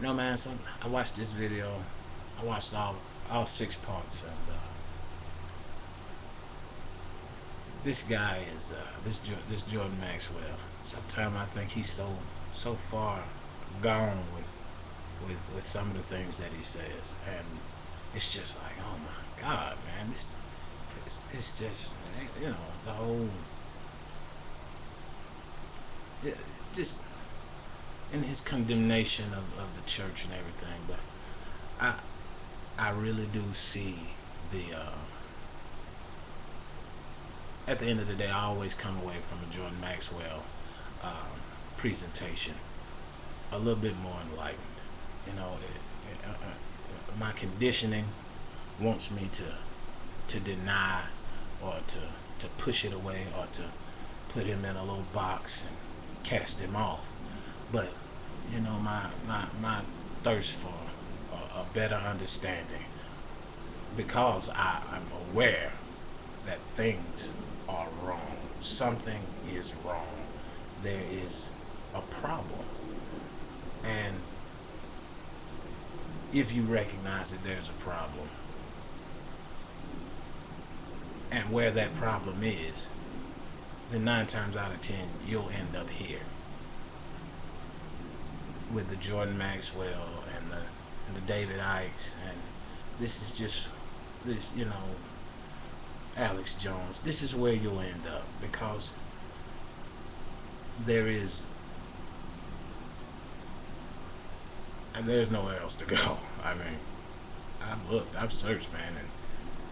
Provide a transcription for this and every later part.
No, man. I watched this video. I watched all 6 parts, and this guy is this Jordan Maxwell. Sometimes I think he's so far gone with some of the things that he says, and it's just like, oh my God, man, it's just, you know, the whole, yeah, just in his condemnation of the church and everything. But I I really do see the at the end of the day, I always come away from a Jordan Maxwell presentation a little bit more enlightened. You know, my conditioning wants me to deny, or to push it away, or to put him in a little box and cast him off. But you know, my thirst for a better understanding, because I'm aware that things are wrong. Something is wrong. There is a problem. And if you recognize that there's a problem, and where that problem is, then 9 times out of 10 you'll end up here with the Jordan Maxwell and the David Ikes, and this is just this, you know, Alex Jones. This is where you'll end up, because there is, and there's nowhere else to go. I mean, I've looked, I've searched, man, and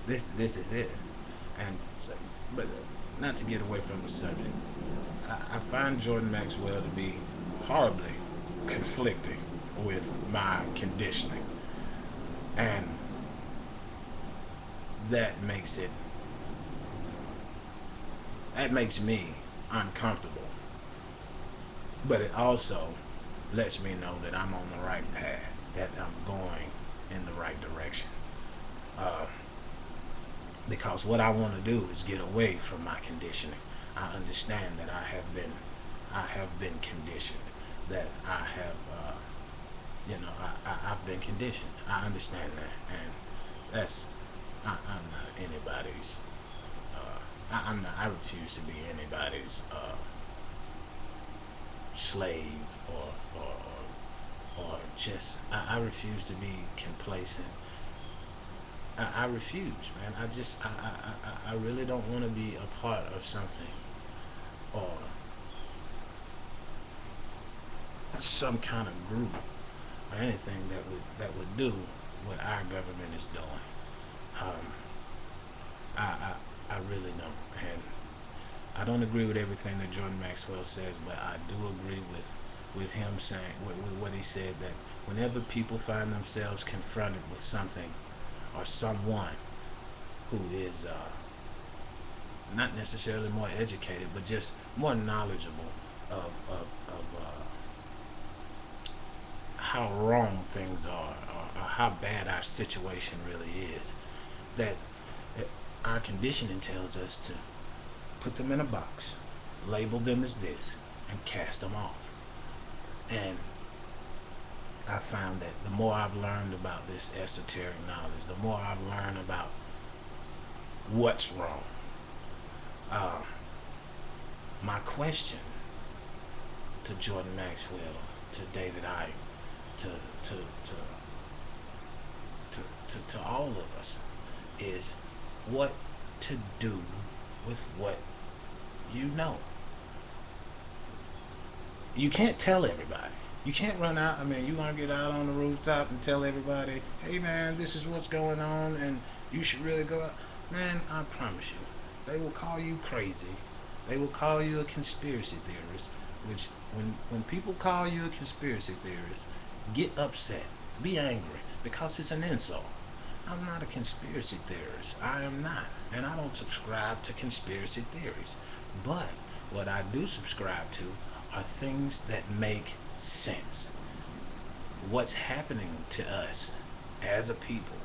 this is it. And so, but not to get away from the subject, I find Jordan Maxwell to be horribly conflicting with my conditioning, and that makes it that makes me uncomfortable. But it also lets me know that I'm on the right path, that I'm going in the right direction. Uh, because what I want to do is get away from my conditioning. I understand that I have been conditioned, that I have, I've been conditioned. I understand that, and that's, I'm not anybody's. I'm not. I refuse to be anybody's slave, or just. I refuse to be complacent. I refuse, man. I really don't want to be a part of something, or some kind of group, or anything that would do what our government is doing. Um, I really don't, and I don't agree with everything that Jordan Maxwell says, but I do agree with him saying, with what he said, that whenever people find themselves confronted with something or someone who is not necessarily more educated, but just more knowledgeable of how wrong things are, or how bad our situation really is, that our conditioning tells us to put them in a box, label them as this, and cast them off. And I found that the more I've learned about this esoteric knowledge, the more I've learned about what's wrong. Uh, my question to Jordan Maxwell, to David Icke, to to to to all of us is what to do with what you know. You can't tell everybody. You can't run out. I mean, you want to get out on the rooftop and tell everybody, hey man, this is what's going on, and you should really go out. Man, I promise you, they will call you crazy. They will call you a conspiracy theorist, which when people call you a conspiracy theorist, get upset, be angry, because it's an insult. I'm not a conspiracy theorist. I am not. And I don't subscribe to conspiracy theories. But what I do subscribe to are things that make sense. What's happening to us as a people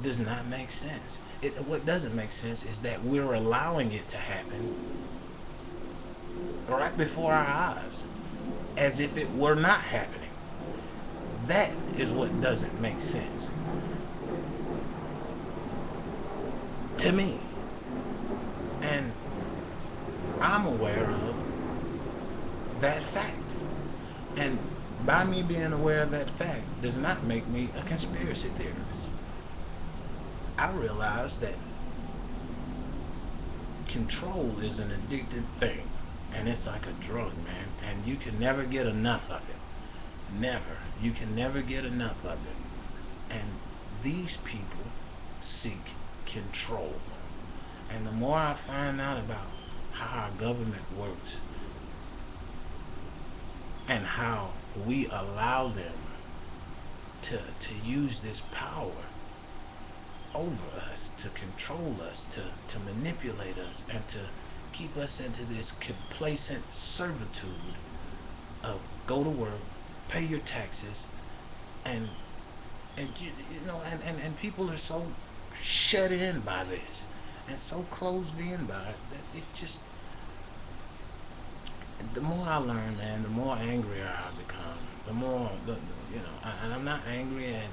does not make sense. What doesn't make sense is that we're allowing it to happen right before our eyes. as if it were not happening. That is what doesn't make sense to me. And I'm aware of that fact. And by me being aware of that fact does not make me a conspiracy theorist. I realize that control is an addictive thing, and it's like a drug, man, and you can never get enough of it. Never. You can never get enough of it. And these people seek control. And the more I find out about how our government works and how we allow them to use this power over us, to control us, to manipulate us, and to keep us into this complacent servitude of go to work, pay your taxes, and people are so shut in by this and so closed in by it that it just, the more I learn, man, the more angrier I become. The more, and I'm not angry at,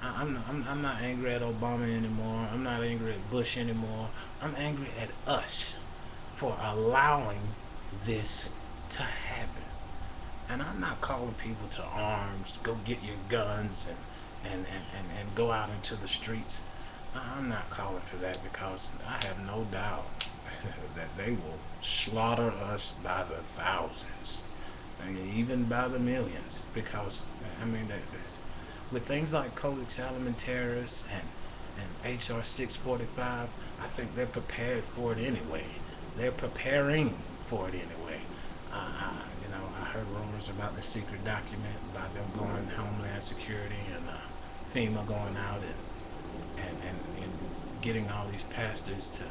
I'm not angry at Obama anymore. I'm not angry at Bush anymore. I'm angry at us for allowing this to happen. And I'm not calling people to arms, go get your guns and go out into the streets. I'm not calling for that, because I have no doubt that they will slaughter us by the thousands, even by the millions, because with things like Codex Alimentarius and HR 645, I think they're prepared for it anyway. They're preparing for it anyway. I heard rumors about the secret document, about them going Homeland Security and FEMA going out and getting all these pastors to,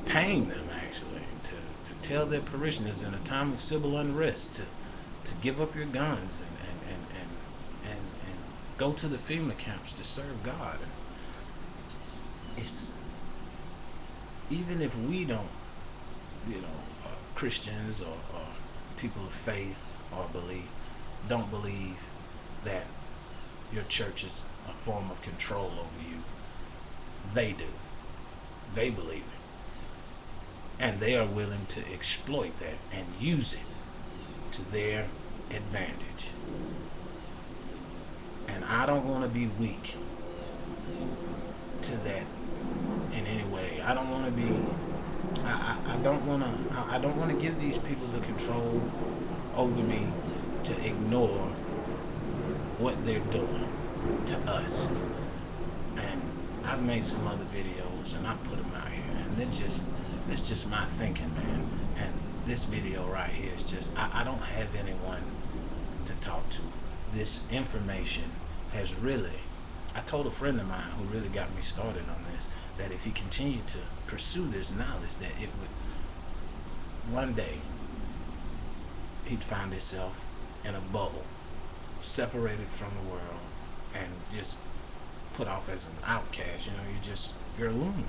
paying them actually to tell their parishioners in a time of civil unrest to give up your guns and go to the FEMA camps to serve God. And it's, even if we don't, Christians or people of faith or don't believe that your church is a form of control over you, they do. They believe it. And they are willing to exploit that and use it to their advantage. And I don't want to be weak to that in any way. I don't want to be, I don't want to give these people the control over me to ignore what they're doing to us. And I've made some other videos and I put them out here, and it's just my thinking, man. And this video right here is just, I don't have anyone to talk to. This information has really, I told a friend of mine who really got me started on this, that if he continued to pursue this knowledge, that it would, one day, he'd find himself in a bubble, separated from the world, and just put off as an outcast. You're a loon.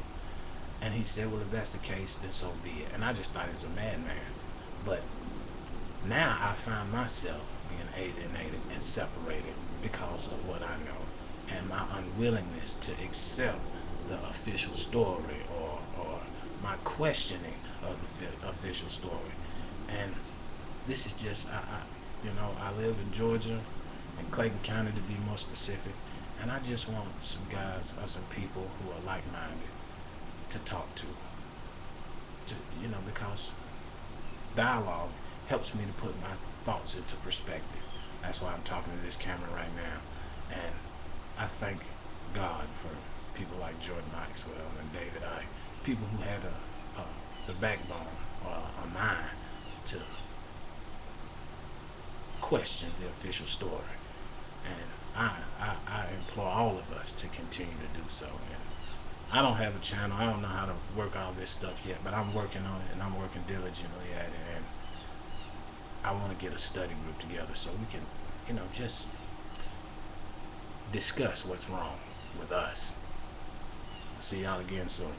And he said, well, if that's the case, then so be it. And I just thought he was a madman. But now I find myself being alienated and separated because of what I know and my unwillingness to accept the official story or my questioning of the official story. And this is just, I live in Georgia, in Clayton County to be more specific, and I just want some guys or some people who are like-minded to talk to, because dialogue helps me to put my thoughts into perspective. That's why I'm talking to this camera right now. And I thank God for people like Jordan Maxwell and David Icke, people who had the backbone or a mind to question the official story. And I implore all of us to continue to do so. And I don't have a channel. I don't know how to work all this stuff yet, but I'm working on it, and I'm working diligently at it. And I want to get a study group together so we can, just discuss what's wrong with us. See y'all again soon.